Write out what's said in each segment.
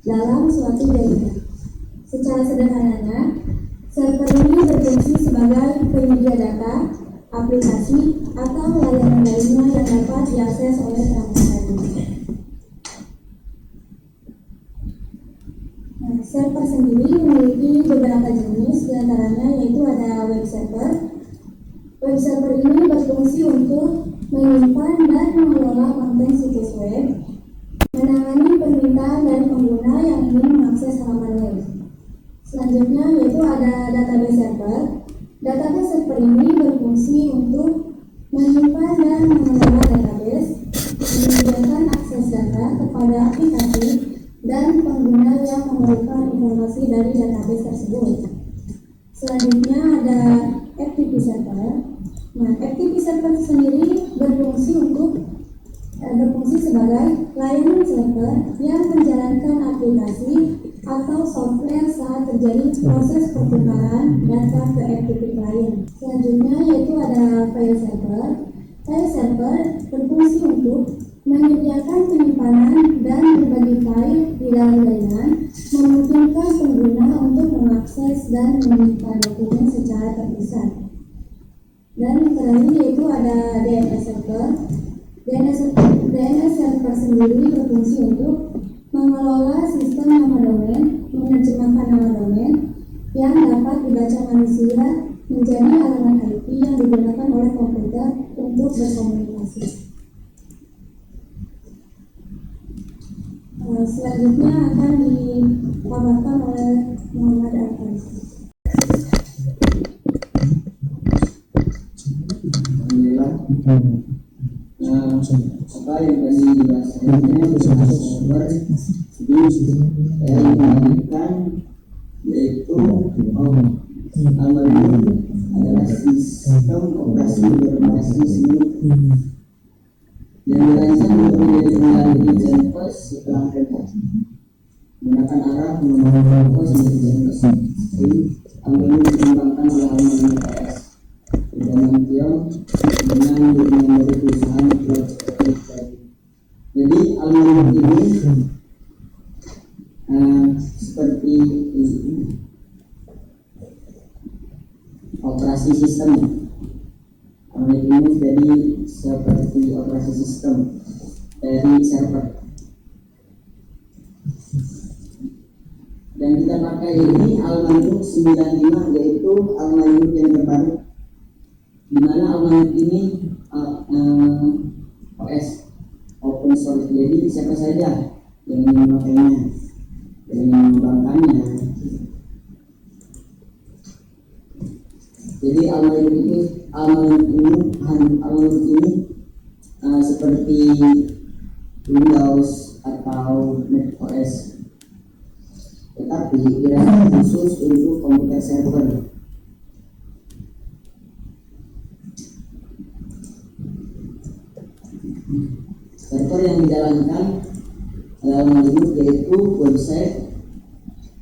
dalam suatu jaringan. Secara sederhananya, server ini berfungsi sebagai penyedia data, aplikasi, atau layanan lainnya yang dapat diakses oleh perangkat tadi. Server sendiri memiliki beberapa jenis, diantaranya yaitu ada web server. Web server ini berfungsi untuk menyimpan dan mengelola konten situs web, menangani permintaan dari pengguna yang ingin mengakses halaman web. Selanjutnya yaitu ada database server. Database server ini berfungsi untuk menyimpan dan mengelola database, menyediakan akses data kepada aplikasi dan pengguna yang memerlukan informasi dari database tersebut. Selanjutnya ada FTP server. Nah, FTP server sendiri berfungsi sebagai layanan server yang menjalankan aplikasi atau software saat terjadi proses pertukaran data ke FTP klien. Selanjutnya yaitu ada file server. File server berfungsi untuk menyediakan penyimpanan dan berbagi file di dalam jaringan, memungkinkan pengguna untuk mengakses dan menyimpan dokumen secara terpisah. Dan yang terakhir yaitu ada DNS server. DNS server sendiri berfungsi untuk mengelola sistem nama domain, menerjemahkan nama domain yang dapat dibaca manusia menjadi alamat IP yang digunakan oleh komputer untuk berkomunikasi. Selanjutnya akan dipaparkan oleh Muhammad Arfan. Alhamdulillah. Apa yang tadi dibahasnya tentang server, jadi saya melanjutkan yaitu Almarin adalah sistem operasi berbasis Linux yang dirancang untuk menjadi pengendali Xenopus setelah Linux menggunakan arah menggunakan Linux menjadi Xenopus. Jadi Almarin dikembangkan oleh Almarin PS dengan Tiong dengan dari perusahaan cloud. Jadi Almarin ini seperti operasi sistem. Almarin ini jadi seperti operasi sistem dari server. Dan kita pakai ini Almarin 95, yaitu Almarin yang terbaru, di mana Almarin ini OS open source. Jadi siapa saja yang ingin memakainya, yang ingin mengembangkannya. Jadi Almarin ini seperti Windows atau Mac OS, tetapi dirancang khusus untuk komputer server. Server yang dijalankan dalam Linux yaitu website,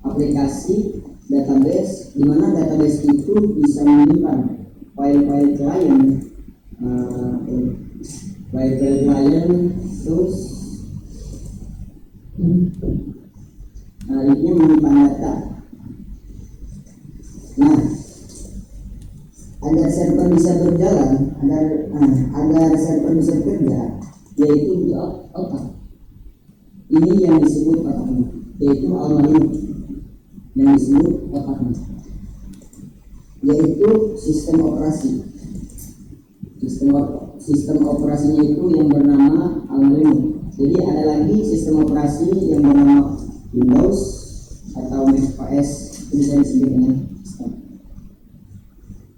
aplikasi, database, di mana database itu bisa menyimpan file-file klien, terus ini menyimpan data. Nah, agar server bisa berjalan, agar server bisa bekerja, yaitu di otak. Ini yang disebut otaknya, yaitu Almarin yang disebut otaknya, yaitu sistem operasi. Sistem operasinya itu yang bernama Almarin. Jadi ada lagi sistem operasi yang bernama Windows atau Mac OS, bisa disebut dengan sistem.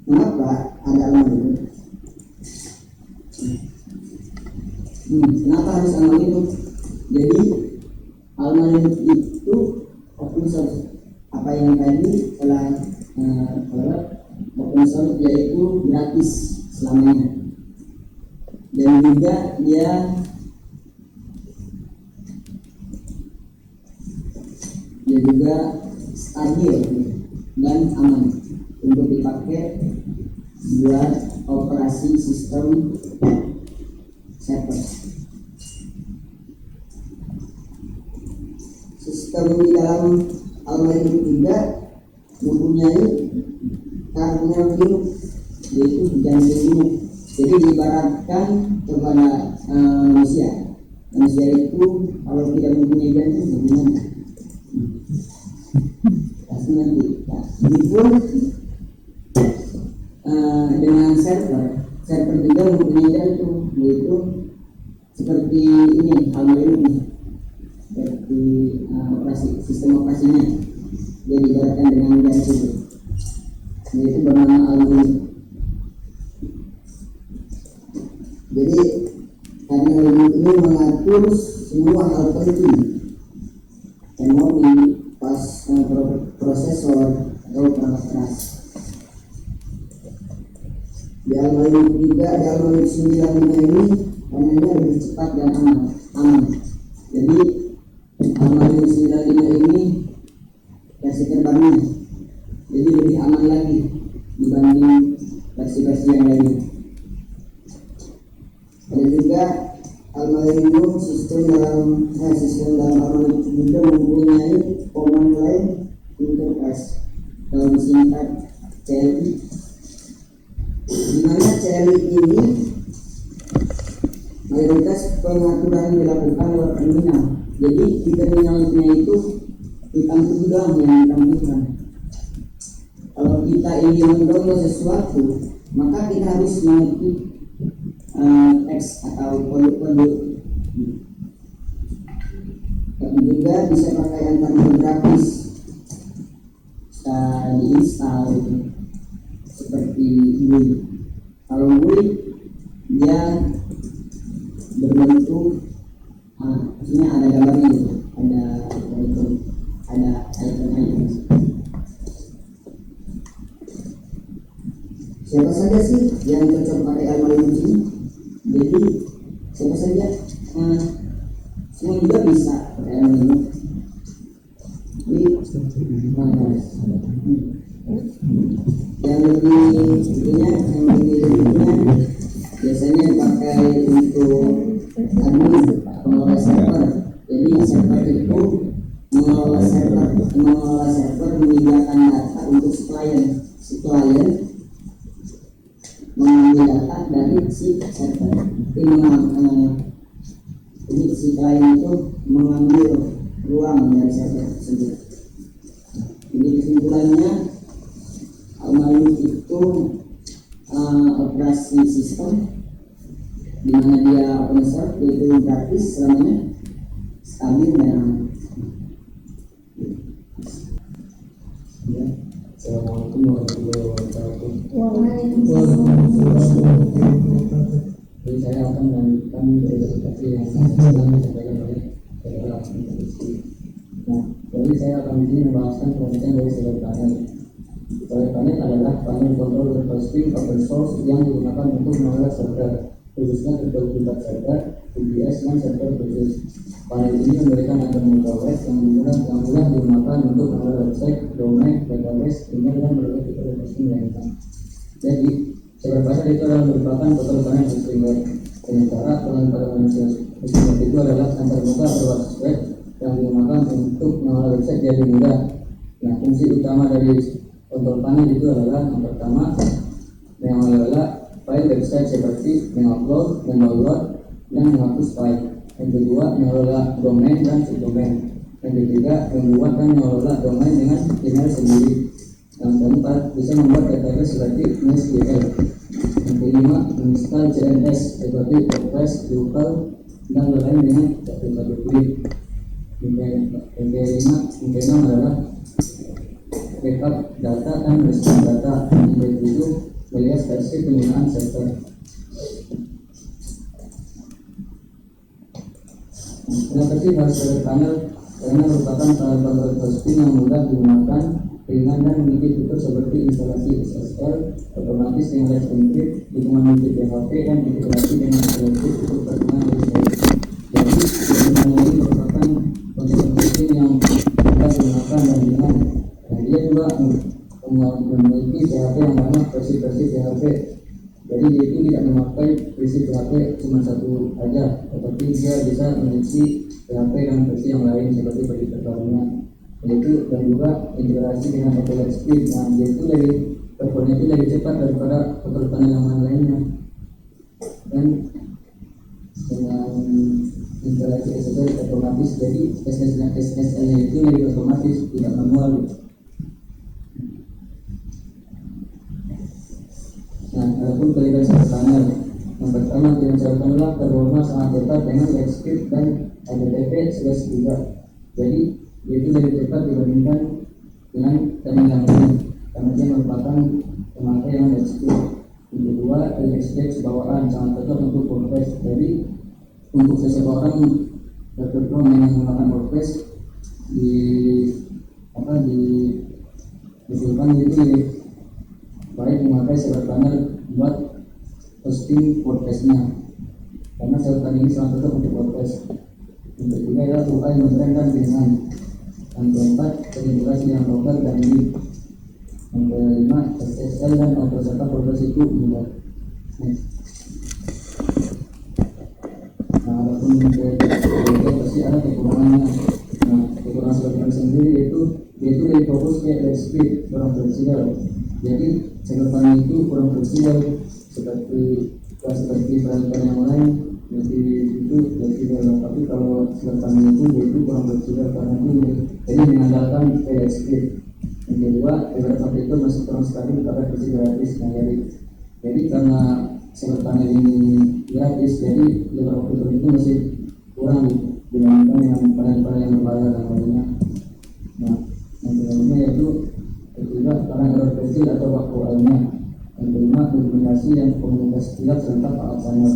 Mengapa ada Almarin? Kenapa harus Almarin? Jadi Almarin itu open source. Apa yang tadi telah open source yaitu gratis selamanya, dan juga dia juga stabil dan aman untuk dipakai buat operasi sistem server. Almahiru juga mempunyai karunia hidup, yaitu janji hidup. Jadi diibaratkan kepada manusia itu kalau tidak mempunyai janji bagaimana? Pasti nanti. Nah, begitupun dengan server juga mempunyai janji, yaitu seperti ini Almahiru, seperti sistem operasinya. Dia diibaratkan dengan janji, yaitu bernama Almahiru. Jadi karena ini mengatur semua hal penting memori, prosesor atau perangkat keras. Di Almahiru 95 ini namanya lebih cepat dan aman. Jadi Almahiru 95 ini versi terbarunya, jadi lebih aman lagi dibanding versi-versi yang lainnya. Dan juga Almahiru sistem dalam Almahiru juga mempunyai command line interface dalam singkat CLI, di mana CLI ini mayoritas pengaturan dilakukan lewat terminal. Jadi di terminalnya itu hitam putih doang yang ditampilkan. Kalau kita ingin mendownload sesuatu, maka kita harus mengetik teks atau kode-kode. Tapi juga bisa pakai antarmodal grafis, bisa diinstal seperti ini. Kalau GUI dia berbentuk maksudnya ada gambarnya, ada icon. Siapa saja sih yang cocok pakai Almahiru ini? Jadi siapa saja, semua juga bisa pakai Almahiru. Yang lebih biasanya dipakai untuk admin pengelola server. Jadi server itu mengelola server menyediakan data untuk si klien mengambil data dari si server. Jadi si klien itu mengambil ruang dari server tersebut. Jadi kesimpulannya Almahiru itu operasi sistem di mana dia open source, yaitu gratis selamanya, stabil dan aman. Ya. Assalamualaikum warahmatullahi wabarakatuh. Jadi saya akan melanjutkan presentasi yang sedang disampaikan oleh saudara Institusi. Nah, jadi saya akan di sini membahaskan penelitian dari solar panel. Solar panel adalah panel kontrol berhosting open source yang digunakan untuk mengelola server, khususnya cryptographic server, UBS dan server khusus. Panel ini memberikan antarmodal OS yang mudah digunakan untuk mengelola website, domain, database, email dan berbagai fitur hosting lainnya. Jadi, server panel itu adalah merupakan total panel hostingware. Sementara peran pada manusia hostingware itu adalah antarmodal berbasis web yang digunakan untuk mengelola website jadi mudah. Nah, fungsi utama dari kontrol panel itu adalah yang pertama, mengelola file website seperti mengupload, mendownload, dan menghapus file. Yang kedua, mengelola domain dan subdomain. Yang ketiga, membuat dan mengelola domain dengan email sendiri. Yang keempat, bisa membuat database seperti MySQL. Yang kelima, menginstal CMS seperti WordPress, Drupal, dan lain dengan satu klik. Yang keenam adalah backup data dan restore data. Yang ketujuh, melihat versi penggunaan server. Kenapa sih harus solar panel? Karena merupakan panel hosting yang mudah digunakan, ringan dan memiliki fitur seperti instalasi SSL, otomatis dengan live encrypt, dukungan multi PHP dan integrasi dengan solusi untuk pertemuan dari sendiri. Jadi, ini merupakan konsep hosting yang mudah digunakan dan ringan. Dan dia juga memiliki PHP yang banyak, versi-versi PHP. Jadi dia itu tidak memakai versi PHP cuma satu aja, tetapi dia bisa mengisi PHP dan versi yang lain seperti versi terbarunya. yaitu dan juga integrasi dengan autolight speed. Nah, yaitu lebih performanya itu lebih cepat daripada autolight yang lainnya. Dan dengan integrasi SSL otomatis, jadi SSL-nya itu lebih otomatis, tidak manual. Nah, adapun kelebihan server tunnel, yang pertama dengan server tunnel performa sangat cepat dengan light speed dan HTTP /3. Jadi itu lebih cepat dibandingkan dengan tunnel yang lain karena dia merupakan pemakaian light speed. Yang kedua, LSPX bawaan sangat cocok untuk WordPress. Jadi untuk seseorang berprogram yang menggunakan WordPress diusulkan itu baik memakai server tunnel buat hosting WordPress-nya karena server tunnel ini sangat cocok untuk WordPress. Yang ketiga adalah UI mengerenkan pilihan. Yang keempat, terintegrasi dengan Docker dan Git. Yang kelima, SSL dan auto setup WordPress itu mudah. Nah, adapun pasti ada kekurangannya. Nah, kekurangan server sendiri yaitu lebih fokus ke light speed, kurang fleksibel. Jadi server tunnel itu kurang fleksibel seperti peralatan yang lain. Jadi itu fleksibel, tapi kalau server tunnel itu kurang fleksibel karena itu jadi mengandalkan light speed. Yang kedua, beberapa fitur masih kurang stabil pada versi gratis. Nah, jadi karena server tunnel ini gratis, jadi beberapa fitur itu masih kurang dibandingkan dengan panel-panel yang berbayar dan lainnya. Nah, yang kedua yaitu ketiga, karena error kecil atau waktu lainnya. Yang kelima, dokumentasi yang komunitas tidak serta Pak Channel.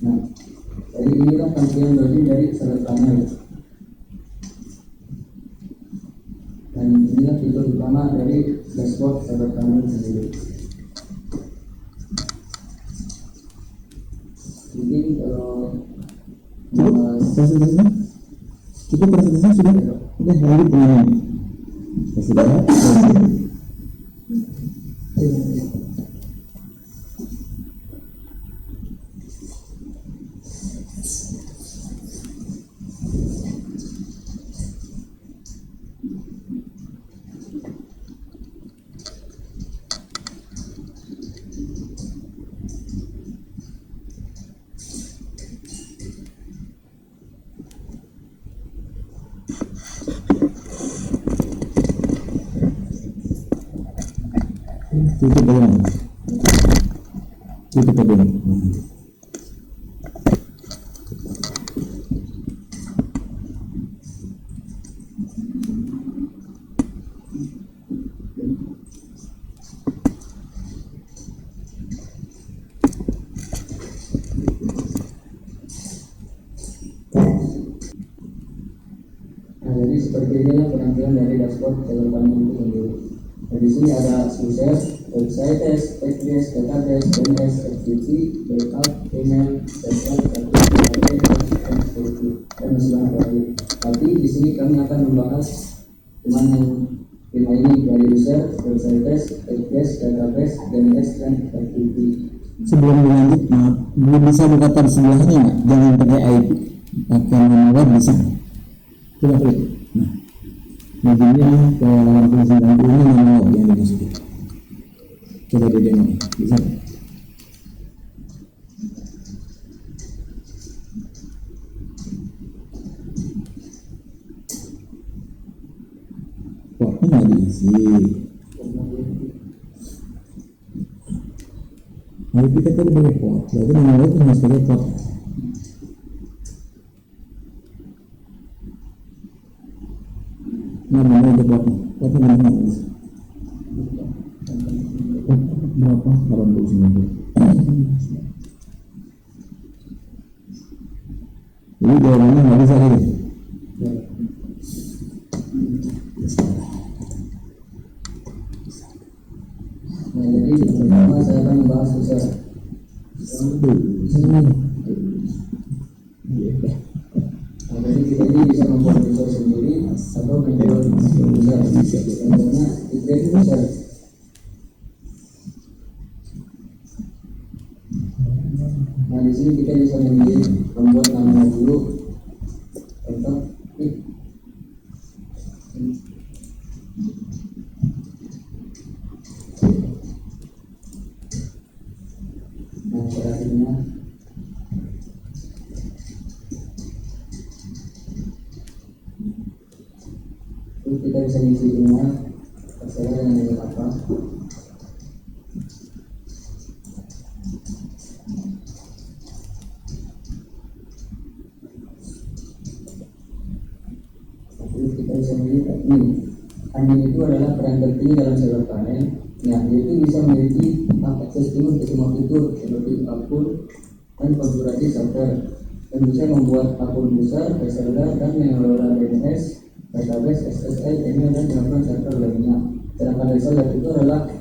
Nah, jadi inilah tampilan login dari server tunnel. Dan inilah fitur utama dari dashboard server tunnel sendiri. Mungkin kalau presentasinya cukup, presentasinya sudah lanjut dengan sudah. Tutup bagaimana? Tutup bagaimana? Nah, jadi seperti inilah penampilan dari dashboard server tunnel itu sendiri. Nah, di sini ada user, website test, database, DNS, FTP, backup, email, server, dan masih banyak lagi. Tapi di sini kami akan membahas cuman yang 5 ini dari user, website test, database, DNS, dan FTP. Sebelum dilanjut, maaf, belum bisa buka tab sebelahnya nggak? Jangan pakai IP, pakai nomor bisa. Coba klik. Nah, mobilnya ke 8090 ini mau yang dimasukin. Coba di demo, bisa? Portnya nggak diisi. Kalau kita tadi pakai port, berarti nomor itu harus pakai port. Nah, mana itu portnya? Portnya mana? Berapa? 89. Jadi jawabannya nggak bisa gitu. Nah, jadi pertama saya akan membahas user. Nah, jadi kita ini bisa membuat user sendiri atau menjual user. Contohnya create user. Nah, di sini kita bisa memilih membuat nama dulu, contoh nah selanjutnya terus kita bisa ngisi email terserah dengan email apa. Terus kita bisa melihat ini angin itu adalah peran tertinggi dalam solar panel. Nah, yaitu bisa memiliki akses penuh ke semua fitur seperti akun dan konfigurasi server dan bisa membuat akun besar, reseller dan mengelola DNS, database, SSL, email dan melakukan server lainnya. Sedangkan reseller itu adalah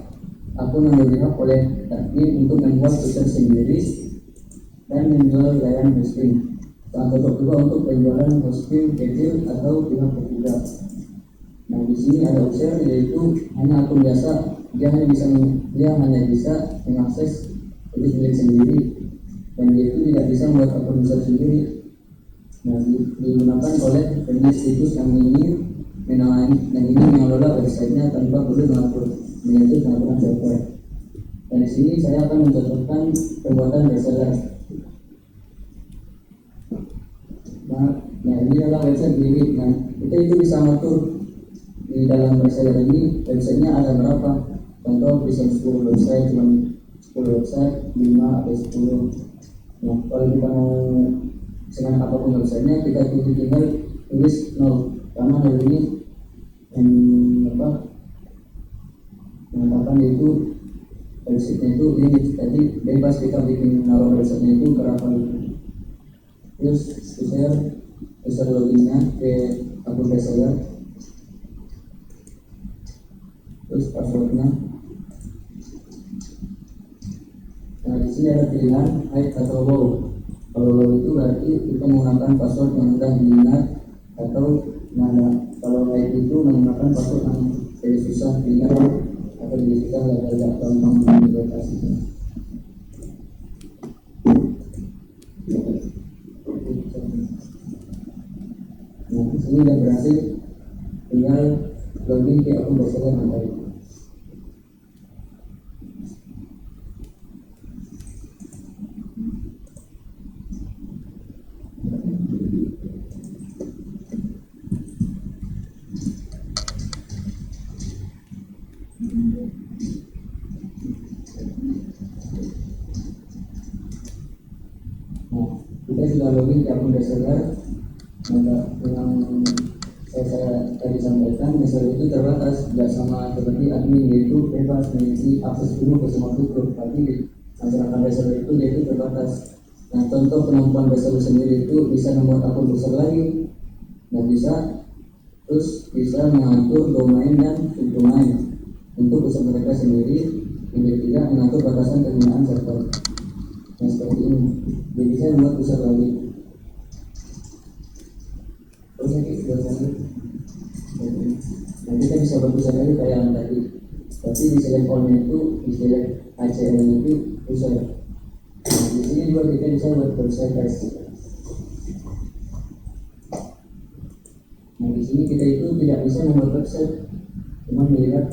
akun yang dilihat oleh admin untuk membuat fitur sendiri dan menjual layanan hosting. Dan cocok juga untuk penjualan hosting kecil atau pihak ketiga. Nah, di sini ada user yaitu hanya akun biasa, dia hanya bisa mengakses situs milik sendiri dan dia itu tidak bisa membuat akun besar sendiri. Nah, digunakan oleh pemilik situs yang ingin mengelola websitenya tanpa perlu mengatur pengaturan server. Dan di sini saya akan mencontohkan pembuatan reseller. Nah, ini adalah website milik. Nah, kita itu bisa mengatur di dalam reseller ini websitenya ada berapa. Contoh bisa 10 website, cuma 10 website, 5 atau 10. Nah, kalau kita mau dengan apapun websitenya, kita tinggal tulis 0 karena hal ini mengatakan itu websitenya itu ini jadi bebas kita bikin naruh websitenya itu berapa itu. Terus user loginnya ke akun reseller, terus passwordnya. Nah, di sini ada pilihan hide atau low. Kalau low itu berarti kita menggunakan password yang mudah diingat, atau kalau hide itu menggunakan password yang jadi susah diingat atau jadi susah agak gampang menginterpretasinya. Nah, di sini sudah berhasil, tinggal login ke akun reseller yang tadi. Nah, kita sudah login ke akun reseller. Yang saya tadi sampaikan, reseller itu terbatas, tidak sama seperti admin, yaitu bebas mengisi akses penuh ke semua fitur. Tapi di masyarakat reseller itu yaitu terbatas. Nah, contoh kemampuan reseller sendiri itu bisa membuat akun besar lagi, nah terus bisa mengatur domain dan subdomain untuk usaha mereka sendiri. Yang ketiga, mengatur batasan penggunaan server. Nah, seperti ini, dia bisa membuat usaha lagi. Nah, kita bisa berusaha lagi kayak yang tadi, tapi di select all-nya itu, di select ACL-nya itu user. Nah, di sini juga kita bisa buat website guys. Nah, di sini kita itu tidak bisa membuat website, cuma melihat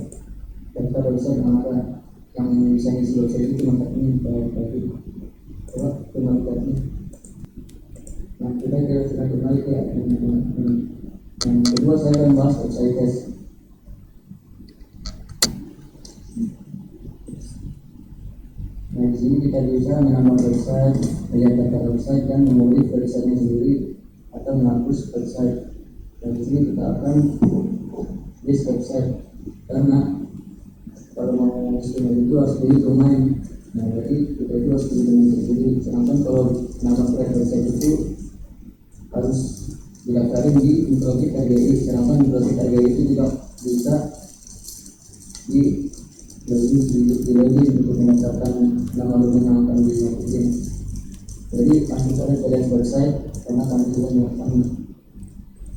daftar website yang ada, yang bisa ngisi website itu cuma ini kayak tadi. Coba kembali tadi. Nah, kita kembali ke yang kedua, saya akan bahas website test. Nah, di sini kita bisa menambah website, melihat data website dan memilih websitenya sendiri atau menghapus website. Dan di sini kita akan list website, karena kalau mau streaming itu harus beli domain. Nah, jadi kita itu harus beli domain sendiri. Sedangkan kalau nama website itu harus didaftarin di Microsoft RGI. Sedangkan Microsoft RGI itu juga bisa di login untuk mendaftarkan nama domain yang akan dimasukin. Jadi langsung saja ke website karena kami sudah melakukan.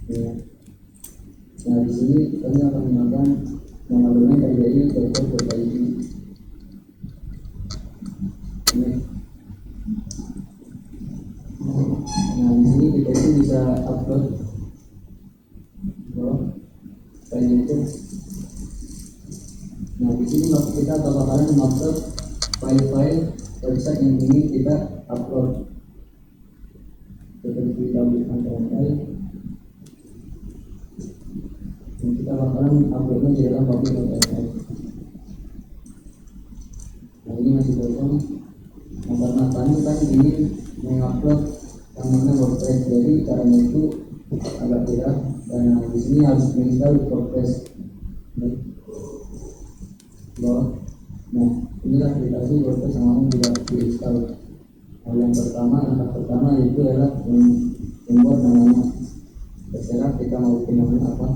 Ya. Nah, di sini kami akan menggunakan nama domain RGI.co.id. Nah, di sini kita itu bisa upload kita atau bakalan mengupload file-file website yang ingin kita upload. Seperti kita bukan file yang kita bakalan uploadnya di dalam public.file. Nah ini masih kosong. Nah, karena kami kan ingin mengupload yang mana WordPress, jadi caranya itu agak tidak. Dan di sini harus menginstal WordPress. Nah, inilah aplikasi WordPress yang mau tidak diinstal. Hal yang pertama, langkah pertama itu adalah membuat namanya. Terserah kita mau bikin namanya apa.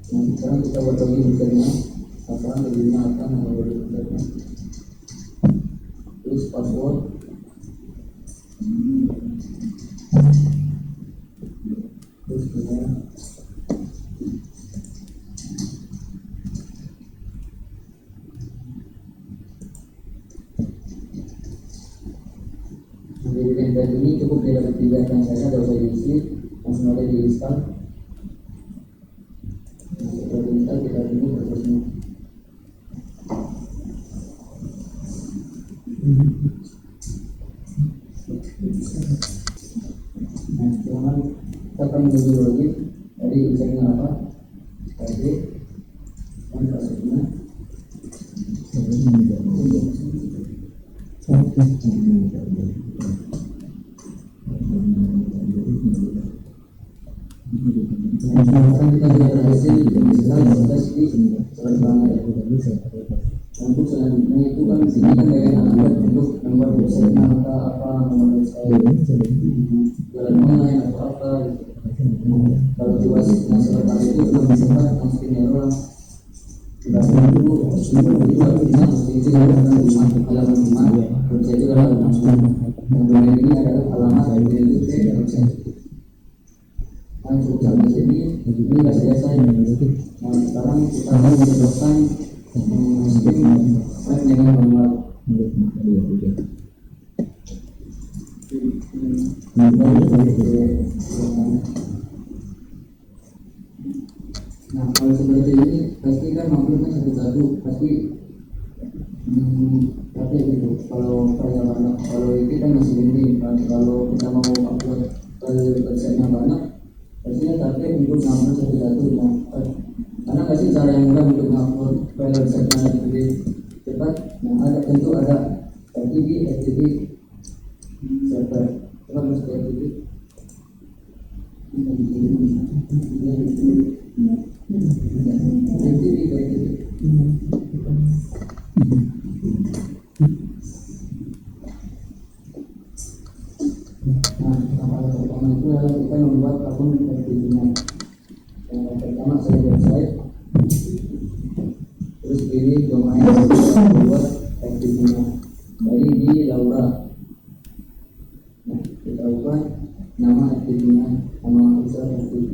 Nah, sekarang kita buat lagi usernya. Apa lebihnya apa nama usernya. Terus password. Terus email. Jadi template ini cukup tidak dipindahkan saja, tidak usah diisi, langsung ada diinstal. Nah, setelah diinstal kita tunggu prosesnya. Nah, sekarang kita akan menuju login. Jadi usernya apa? ID dan passwordnya. Sekarang kita sudah berhasil menginstal WordPress di server. Untuk selanjutnya itu kan sini kan bagian alamat untuk nomor website apa nomor website jalan online atau apa gitu. Kalau coba seperti itu belum bisa masukin error. Kita dulu sumber itu bisa masukin itu halaman rumah website itu adalah halaman. Dan ini adalah alamat dari website. Kan cukup sampai sini ini nggak selesai. Nah sekarang kita akan mencoba masukin file dengan manual. Nah kalau seperti ini pasti kan uploadnya satu-satu pasti tapi gitu. Kalau file banyak, kalau ini kan masih gini kan. Kalau kita mau upload file website-nya banyak pastinya tapi untuk upload satu-satu. Nah karena kasih cara yang mudah untuk upload file website-nya lebih cepat. Nah ada tentu ada FTP server. Coba masuk FTP. Nah, hal pertama itu adalah kita membuat akun FTP-nya. Yang pertama saya website, terus pilih domain kita buat FTP-nya. Dari di Laura. Nah, kita ubah nama FTP-nya, nama user FTP.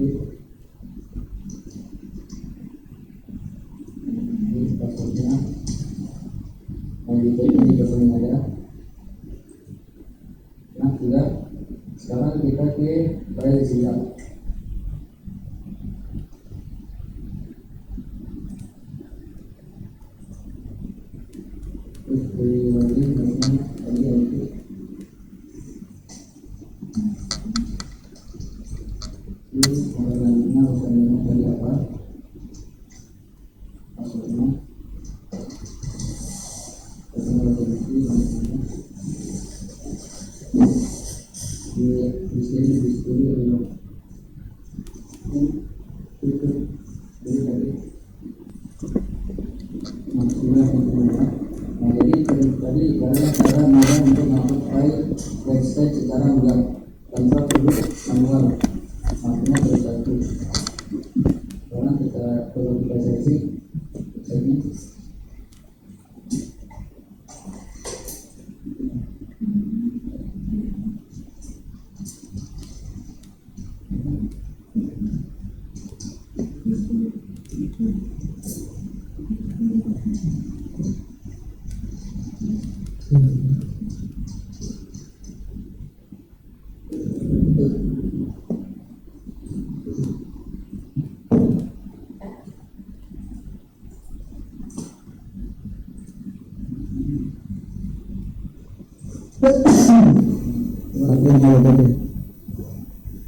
Ini passwordnya. Nah, di ini domain ada. Nah, sudah. Sekarang kita ke file siap. Terus pilih lagi namanya tadi itu. Terus selanjutnya username tadi apa? Passwordnya. Di sini itu jadi tadi maksudnya nah jadi tadi karena cara mudah untuk mengupload file website secara mudah tanpa perlu manual maksudnya satu karena kita perlu kita seleksi website-nya. Pakaikan HTTP.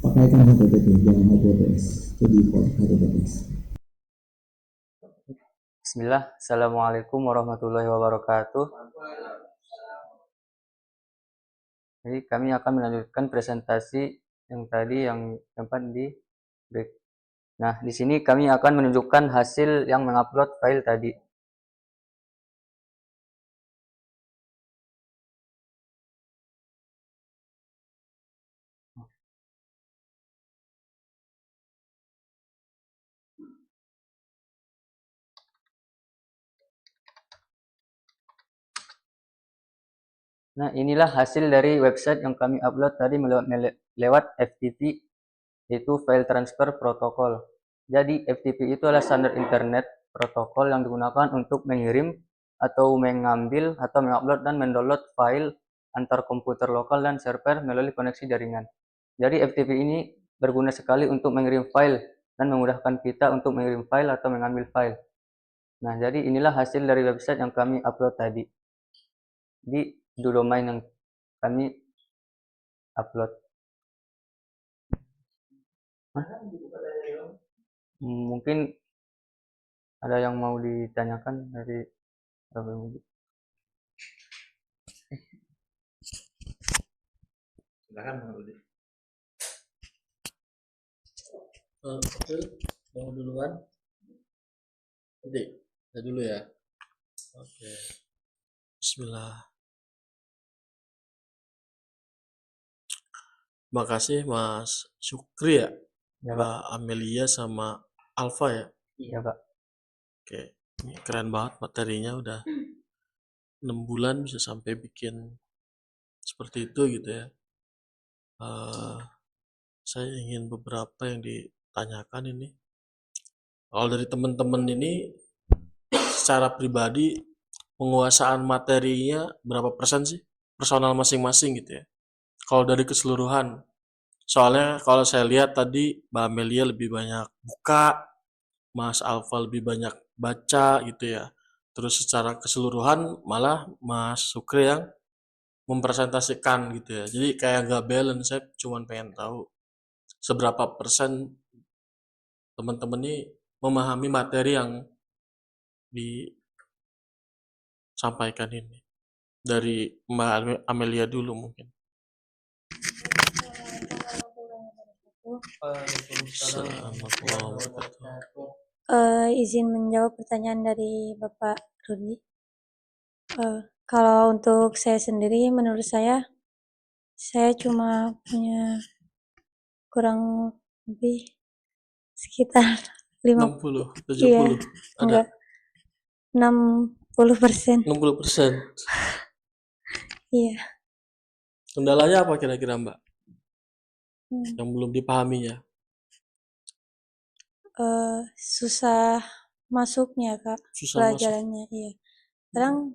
Pakaikan HTTP, jangan HTTPS. Jadi HTTPS. Bismillah, Assalamualaikum warahmatullahi wabarakatuh. Jadi kami akan melanjutkan presentasi yang tadi yang sempat di break. Nah, di sini kami akan menunjukkan hasil yang mengupload file tadi. Nah, inilah hasil dari website yang kami upload tadi lewat FTP, yaitu File Transfer Protocol. Jadi, FTP itu adalah standar internet protokol yang digunakan untuk mengirim atau mengambil atau mengupload dan mendownload file antar komputer lokal dan server melalui koneksi jaringan. Jadi, FTP ini berguna sekali untuk mengirim file dan memudahkan kita untuk mengirim file atau mengambil file. Nah, jadi inilah hasil dari website yang kami upload tadi di domain yang kami upload. Mungkin ada yang mau ditanyakan dari Bapak Ibu. Silakan Bang Rudi. Oke, mau duluan? Nanti, saya dulu ya. Oke. Bismillah. Makasih Mas Syukri ya, Ya, Pak. Mbak Amelia sama Alfa ya. Iya, Pak. Oke, ini keren banget materinya, udah 6 bulan bisa sampai bikin seperti itu gitu ya. Saya ingin beberapa yang ditanyakan ini. Kalau dari teman-teman ini secara pribadi penguasaan materinya berapa persen sih personal masing-masing gitu ya? Kalau dari keseluruhan, soalnya kalau saya lihat tadi Mbak Amelia lebih banyak buka, Mas Alfa lebih banyak baca gitu ya. Terus secara keseluruhan malah Mas Sukri yang mempresentasikan gitu ya. Jadi kayak nggak balance. Saya cuma pengen tahu seberapa persen teman-teman ini memahami materi yang disampaikan ini. Dari Mbak Amelia dulu mungkin. Izin menjawab pertanyaan dari Bapak Rudi. Kalau untuk saya sendiri, menurut saya cuma punya kurang lebih sekitar 60, 70, ada enggak 60%. 60%. Iya. Kendalanya apa kira-kira Mbak? Yang belum dipahaminya? Susah masuknya Kak, Susah pelajarannya. Iya. Sekarang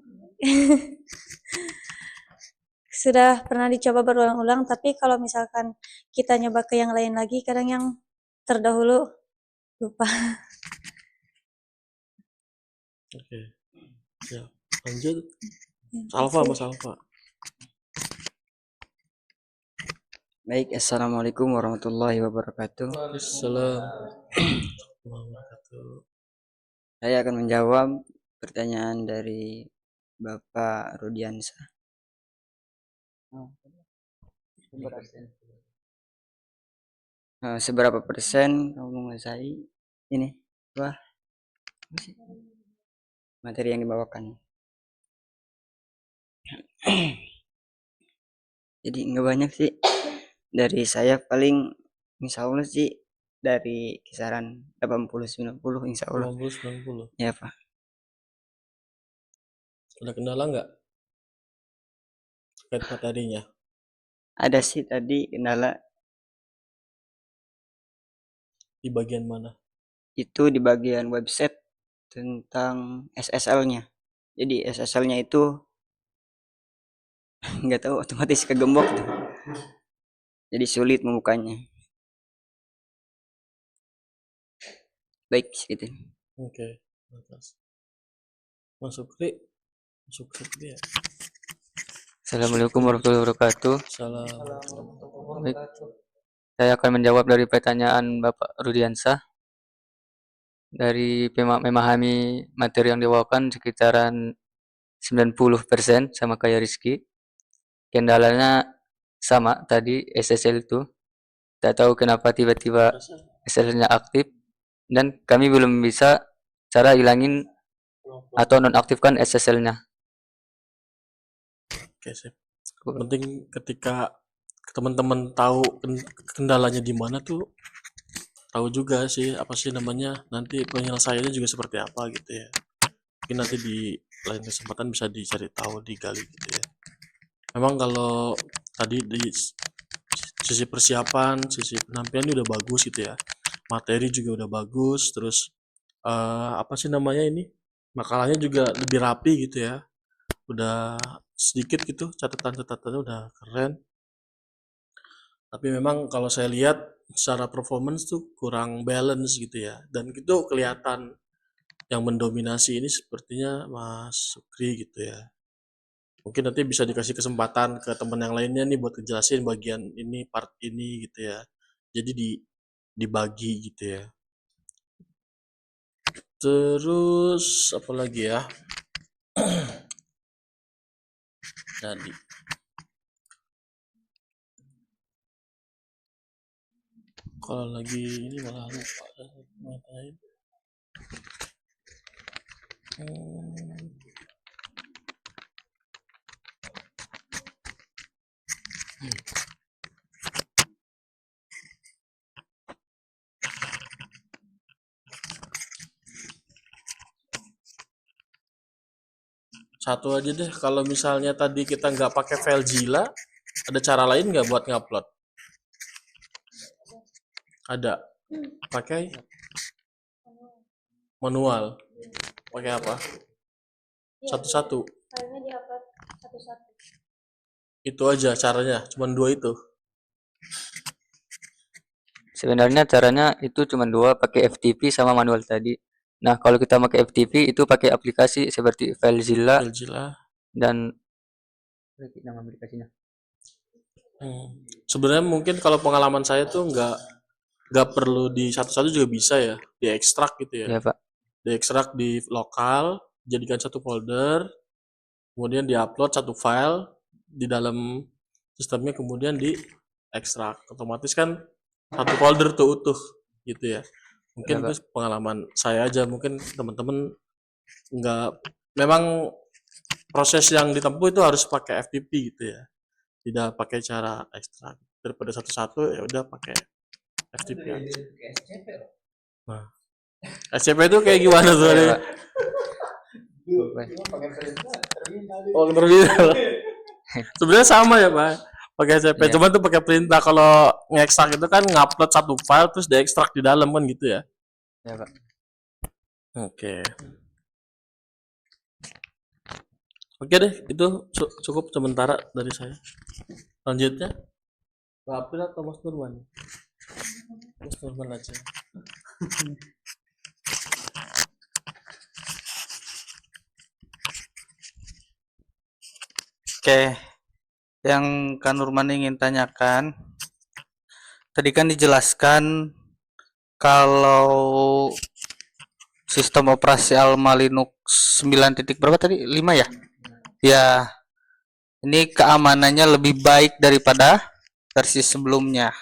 sudah pernah dicoba berulang-ulang, tapi kalau misalkan kita nyoba ke yang lain lagi, kadang yang terdahulu lupa. Oke. Ya, lanjut. Mas Alfa. Baik, Assalamualaikum warahmatullahi wabarakatuh. Assalamualaikum. Saya akan menjawab pertanyaan dari Bapak Rudiansa. Seberapa persen kamu menguasai ini? Wah, materi yang dibawakan. Jadi nggak banyak sih. Dari saya paling insya Allah sih dari kisaran 80-90 insya Allah. 80-90. Ya Pak. Ada kendala nggak terkait materinya? Ada sih tadi kendala. Di bagian mana? Itu di bagian website tentang SSL-nya. Jadi SSL-nya itu nggak tahu otomatis kegembok tuh. Jadi sulit membukanya. Baik, segitu. Oke, atas. Mas Sukri ya. Assalamualaikum warahmatullahi wabarakatuh. Salam. Baik, saya akan menjawab dari pertanyaan Bapak Rudiansah. Dari memahami materi yang dibawakan sekitaran 90% sama kayak Rizky. Kendalanya sama tadi SSL itu. Tak tahu kenapa tiba-tiba SSL-nya aktif dan kami belum bisa cara hilangin atau nonaktifkan SSL-nya. Oke, sip. Penting ketika teman-teman tahu kendalanya di mana tuh, tahu juga sih apa sih namanya, nanti penyelesaiannya juga seperti apa gitu ya. Mungkin nanti di lain kesempatan bisa dicari tahu, digali gitu ya. Memang kalau tadi di sisi persiapan, sisi penampilan ini udah bagus gitu ya. Materi juga udah bagus, terus apa sih namanya ini? Makalahnya juga lebih rapi gitu ya. Udah sedikit gitu catatan-catatannya udah keren. Tapi memang kalau saya lihat secara performance tuh kurang balance gitu ya. Dan itu kelihatan yang mendominasi ini sepertinya Mas Sukri gitu ya. Mungkin nanti bisa dikasih kesempatan ke teman yang lainnya nih buat ngejelasin bagian ini, part ini gitu ya. Jadi dibagi gitu ya. Terus apa lagi ya? Tadi kalau lagi ini malah lupa ngapain. Satu aja deh, kalau misalnya tadi kita nggak pakai FileZilla, ada cara lain nggak buat ngupload? Ada. Pakai manual. Pakai apa? Satu-satu. Filenya di-upload satu-satu. Itu aja caranya, cuma 2 itu. Sebenarnya caranya itu cuma 2, pakai FTP sama manual tadi. Nah, kalau kita pakai FTP itu pakai aplikasi seperti FileZilla FileZilla. dan nama aplikasinya. Sebenarnya mungkin kalau pengalaman saya tuh nggak perlu di satu-satu juga bisa ya, diekstrak gitu ya. Ya, Pak. Diekstrak di lokal, jadikan satu folder, kemudian diupload satu file di dalam sistemnya, kemudian diekstrak. Otomatis kan satu folder tuh utuh gitu ya. Mungkin Ya, itu pengalaman saya aja, mungkin teman-teman nggak, memang proses yang ditempuh itu harus pakai FTP gitu ya, tidak pakai cara ekstrak. Daripada satu-satu ya udah pakai FTP aja. Nah, SCP itu kayak gimana tuh? Ya, Pak. Oh, terminal. Sebenarnya sama ya, Pak. Pakai SCP, Iya. cuman tuh pakai perintah. Kalau ngekstrak itu kan ngupload satu file terus diekstrak di dalam kan gitu ya. Ya, Pak. Oke. Oke deh, itu cukup sementara dari saya. Lanjutnya, Pak April atau Mas Nurman? Mas Nurman aja. Oke, yang Kak Nurman ingin tanyakan, tadi kan dijelaskan kalau sistem operasi Alma Linux 9 titik berapa tadi? 5 ya? Ya, ini keamanannya lebih baik daripada versi sebelumnya.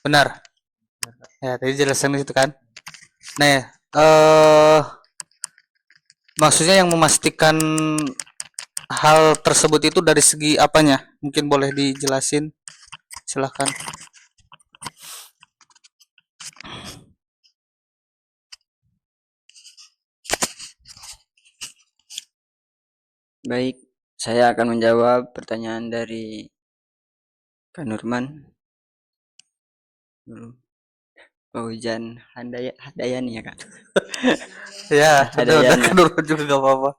Benar? Ya, tadi jelaskan di situ kan. Nah, maksudnya yang memastikan hal tersebut itu dari segi apanya? Mungkin boleh dijelasin. Silahkan. Baik, saya akan menjawab pertanyaan dari Kak Nurman. Paujan Handayani ya, Kak. Ya, Ada udah yang- Kak Nurman juga gak apa-apa.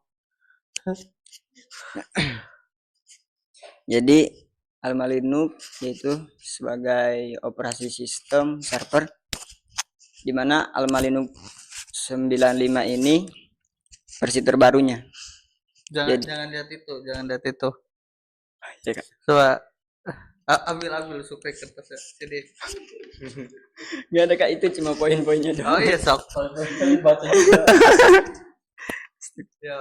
Jadi Alma Linux yaitu sebagai operasi sistem server, di mana Alma Linux 95 ini versi terbarunya. Jangan lihat itu, jangan lihat itu. Ya, Kak. Coba ambil supaya kertasnya sini. Nggak ada Kak, itu cuma poin-poinnya Oh doang. iya sok. Baca juga. Ya.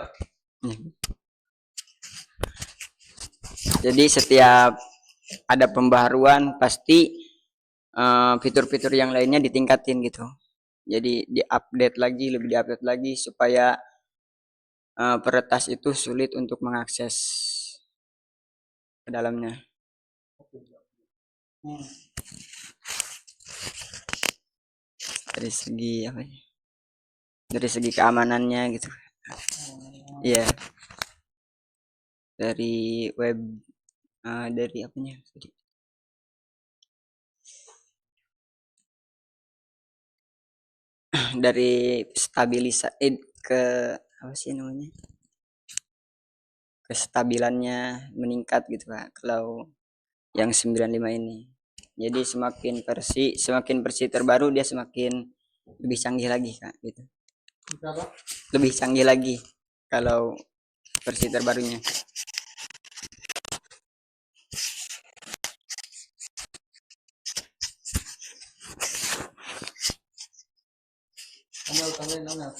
Jadi setiap ada pembaharuan pasti fitur-fitur yang lainnya ditingkatin gitu. Jadi diupdate lagi, lebih diupdate lagi supaya peretas itu sulit untuk mengakses ke dalamnya. Dari segi apa ya? Dari segi keamanannya gitu. Iya. Dari web dari apanya tadi? Dari ke apa sih namanya? Kestabilannya meningkat gitu Kak kalau yang 95 ini. Jadi semakin versi terbaru dia semakin lebih canggih lagi Kak gitu. Berapa? Lebih canggih lagi kalau versi terbarunya. Ambil.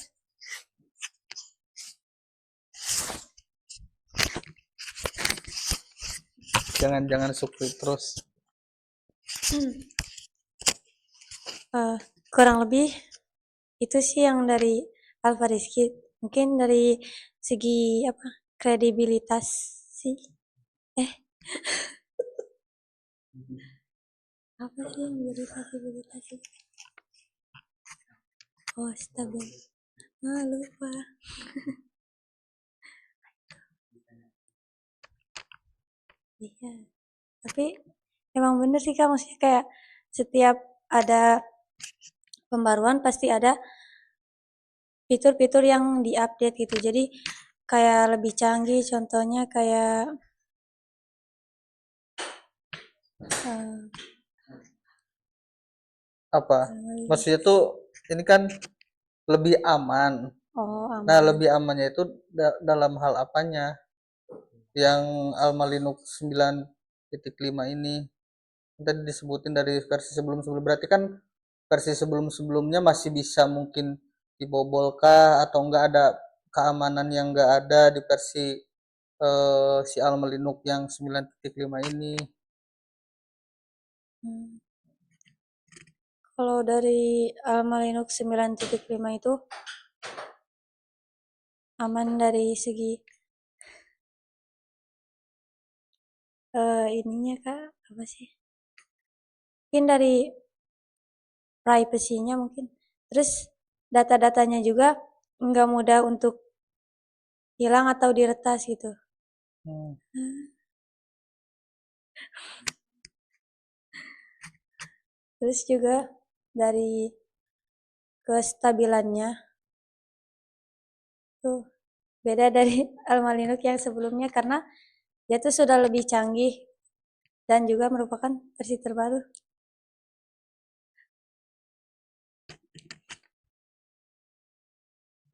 Jangan subscribe terus. Kurang lebih itu sih yang dari Alfa Rizky. Mungkin dari segi apa kredibilitas sih. Apa sih yang menjadi kredibilitas sih? Oh, stabil. Lupa. Iya. Tapi emang bener sih Kak, maksudnya kayak setiap ada pembaruan pasti ada fitur-fitur yang diupdate gitu. Jadi kayak lebih canggih, contohnya kayak Apa? Maksudnya tuh ini kan lebih aman. Nah, aman. lebih amannya itu dalam hal apanya? Yang Alma Linux 9.5 ini tadi disebutin dari versi sebelum-sebelum, berarti kan versi sebelum-sebelumnya masih bisa mungkin dibobol kah atau enggak ada keamanan yang enggak ada di versi si Alma Linux yang 9.5 ini. Kalau dari Alma Linux 9.5 itu aman dari segi ininya Kak, apa sih? Mungkin dari privacy-nya mungkin. Terus data-datanya juga nggak mudah untuk hilang atau diretas gitu. Terus juga dari kestabilannya tuh beda dari Alma Linux yang sebelumnya karena dia tuh sudah lebih canggih dan juga merupakan versi terbaru.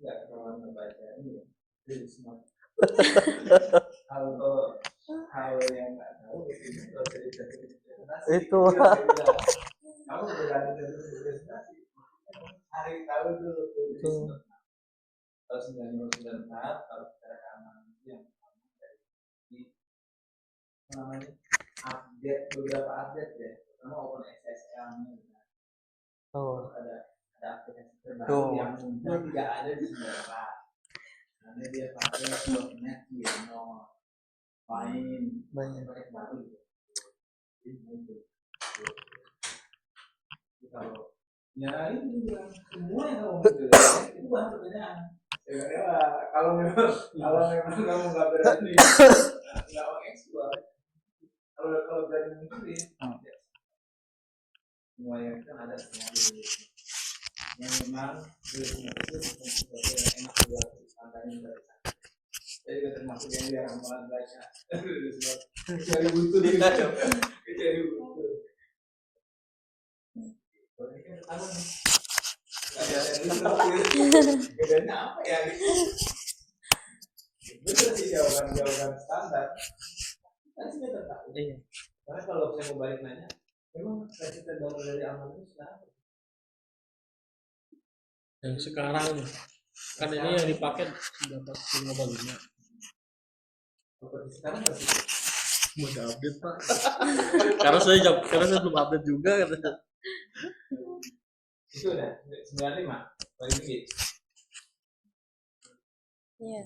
Ya, kalau membaca ini jadi semua hal yang nggak tahu Itu kamu berani dari presentasi hari tahu dulu kalau 994 kalau secara keamanan yang dari namanya update beberapa update ya, pertama OpenSSL nya ada aplikasi terbaru yang mungkin tidak ada di 94 karena dia pakai .NET main banyak baru gitu. Kalau ya ini bilang semua yang kamu bilang itu bahan perbedaan. Kalau memang kamu nggak berani nggak mengeksplor, kalau berani mungkin semua yang kan ada semua yang memang itu enak buat disampaikan dari sana. Jadi termasuk yang dia ramalan baca cari butuh dia cari butuh. Bedanya apa ya? Betul sih jawaban standar. Kan sudah tahu. Iya. Karena kalau saya mau balik nanya, memang versi terbaru dari aman itu sudah apa? Yang sekarang kan ini yang dipakai sudah 45. Sekarang masih mau update pak? karena saya belum update juga katanya. Itu udah 95 paling tinggi. Iya.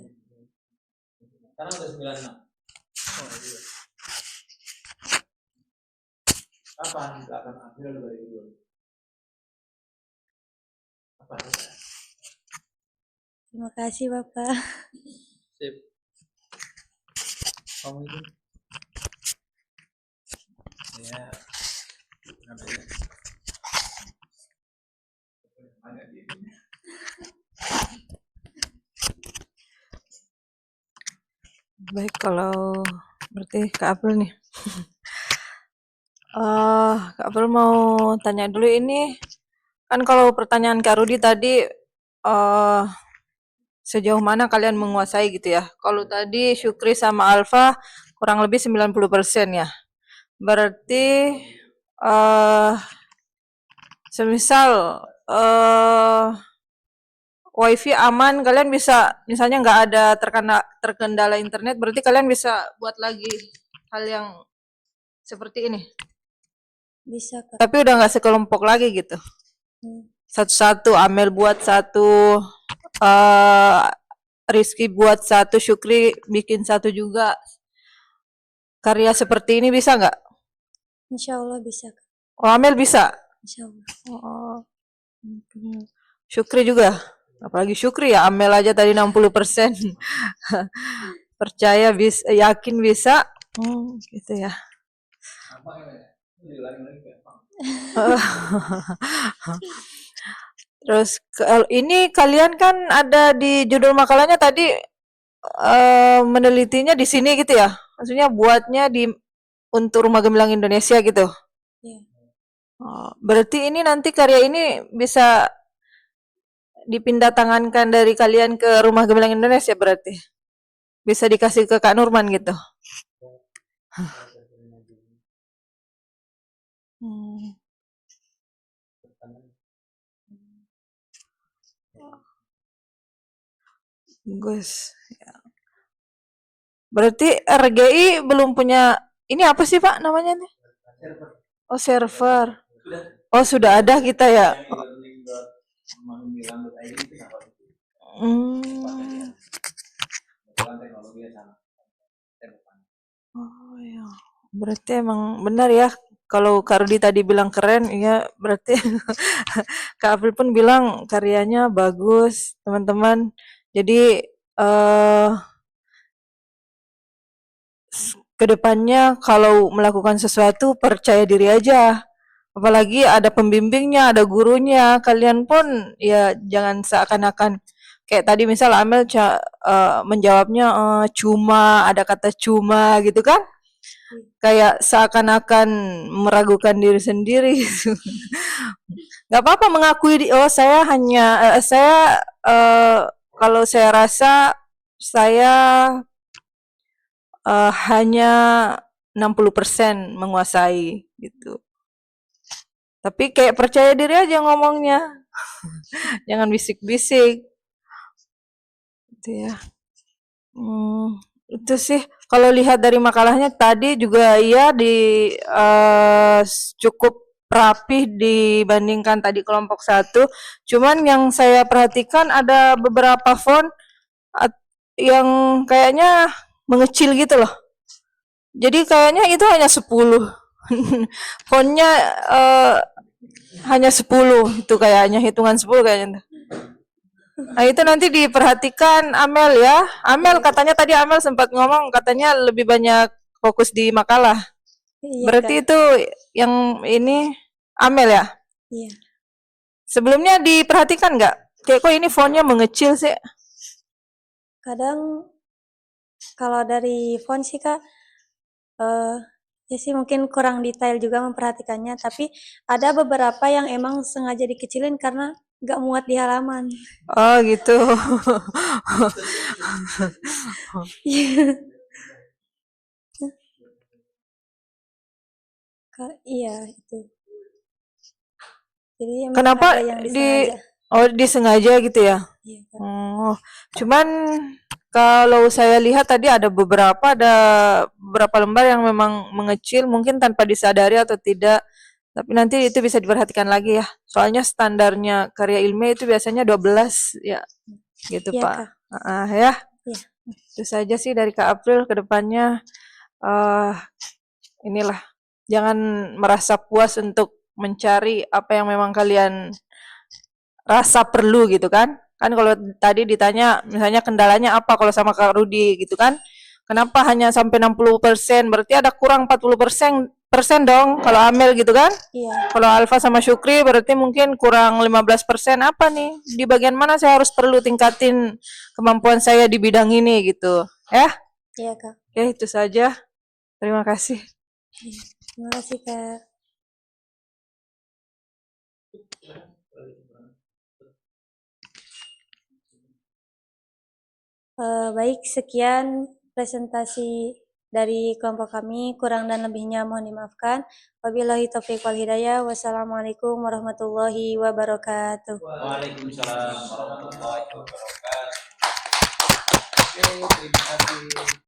Sekarang udah 96. Oh, iya. Kapan? 8 April 2020. Apa? Terima kasih Bapak. Sip. Kamu itu. Ya. Namanya. Ada di sini. Baik, kalau berarti Kak April nih. Kak April mau tanya dulu ini, kan kalau pertanyaan Kak Rudi tadi sejauh mana kalian menguasai gitu ya. Kalau tadi Syukri sama Alfa kurang lebih 90% ya. Berarti semisal wifi aman, kalian bisa misalnya nggak ada terkendala internet, berarti kalian bisa buat lagi hal yang seperti ini. Bisa Kak. Tapi udah nggak sekelompok lagi gitu. Satu-satu, Amel buat satu, Rizky buat satu, Syukri bikin satu juga. Karya seperti ini bisa nggak? Insya Allah bisa Kak. Oh, Amel bisa. Insya Allah. Oh, Syukri juga. Apalagi Syukri ya, Amel aja tadi 60%. Percaya bisa, yakin bisa. Gitu ya. Terus ini kalian kan ada di judul makalahnya tadi menelitinya di sini gitu ya. Maksudnya buatnya untuk Rumah Gemilang Indonesia gitu. Iya. Oh, berarti ini nanti karya ini bisa dipindah tangankan dari kalian ke Rumah Gemilang Indonesia berarti. Bisa dikasih ke Kak Nurman gitu. Bagus. Ya. Berarti RGI belum punya, ini apa sih Pak namanya nih? Oh, server. Oh, sudah ada kita ya. Oh ya, berarti emang benar ya. Kalau Kak Rudi tadi bilang keren, ya berarti Kak April pun bilang karyanya bagus, teman-teman. Jadi kedepannya kalau melakukan sesuatu percaya diri aja. Apalagi ada pembimbingnya, ada gurunya. Kalian pun ya jangan seakan-akan kayak tadi misal Amel menjawabnya cuma, ada kata cuma gitu kan. Kayak seakan-akan meragukan diri sendiri. Gak apa-apa mengakui, saya hanya, kalau saya rasa saya hanya 60% menguasai gitu. Tapi kayak percaya diri aja ngomongnya. Jangan bisik-bisik. Gitu ya. Itu sih kalau lihat dari makalahnya tadi juga ya cukup rapih dibandingkan tadi kelompok 1. Cuman yang saya perhatikan ada beberapa font yang kayaknya mengecil gitu loh. Jadi kayaknya itu hanya 10. Fontnya hanya 10 itu kayaknya, hitungan 10 kayaknya. Nah itu nanti diperhatikan Amel ya. Amel katanya tadi Amel sempat ngomong katanya lebih banyak fokus di makalah. Iya, Berarti Kak. itu yang ini Amel ya? Iya. Sebelumnya diperhatikan nggak? Kayak kok ini fontnya mengecil sih? Kadang kalau dari font sih Kak, ya sih mungkin kurang detail juga memperhatikannya, tapi ada beberapa yang emang sengaja dikecilin karena nggak muat di halaman. Oh gitu. Iya itu. Jadi emang Kenapa ada yang di disengaja. disengaja gitu ya? Iya, Kak. Oh, cuman kalau saya lihat tadi ada beberapa lembar yang memang mengecil mungkin tanpa disadari atau tidak. Tapi nanti itu bisa diperhatikan lagi ya. Soalnya standarnya karya ilmiah itu biasanya 12 ya. Gitu, Iya, Pak. Kak. Ya. Iya. Itu saja sih dari Kak April ke depannya inilah jangan merasa puas untuk mencari apa yang memang kalian rasa perlu gitu kan. Kan kalau tadi ditanya misalnya kendalanya apa kalau sama Kak Rudi gitu kan. Kenapa hanya sampai 60%? Berarti ada kurang 40% dong kalau Amel gitu kan. Iya. Kalau Alfa sama Syukri berarti mungkin kurang 15%. Apa nih? Di bagian mana saya harus perlu tingkatin kemampuan saya di bidang ini gitu. Ya? Iya, Kak. Oke, itu saja. Terima kasih. Terima kasih, Kak. Baik, sekian presentasi dari kelompok kami. Kurang dan lebihnya mohon dimaafkan. Wabillahi taufiq wal hidayah. Wassalamualaikum warahmatullahi wabarakatuh. Waalaikumsalam warahmatullahi wabarakatuh. Oke, terima kasih.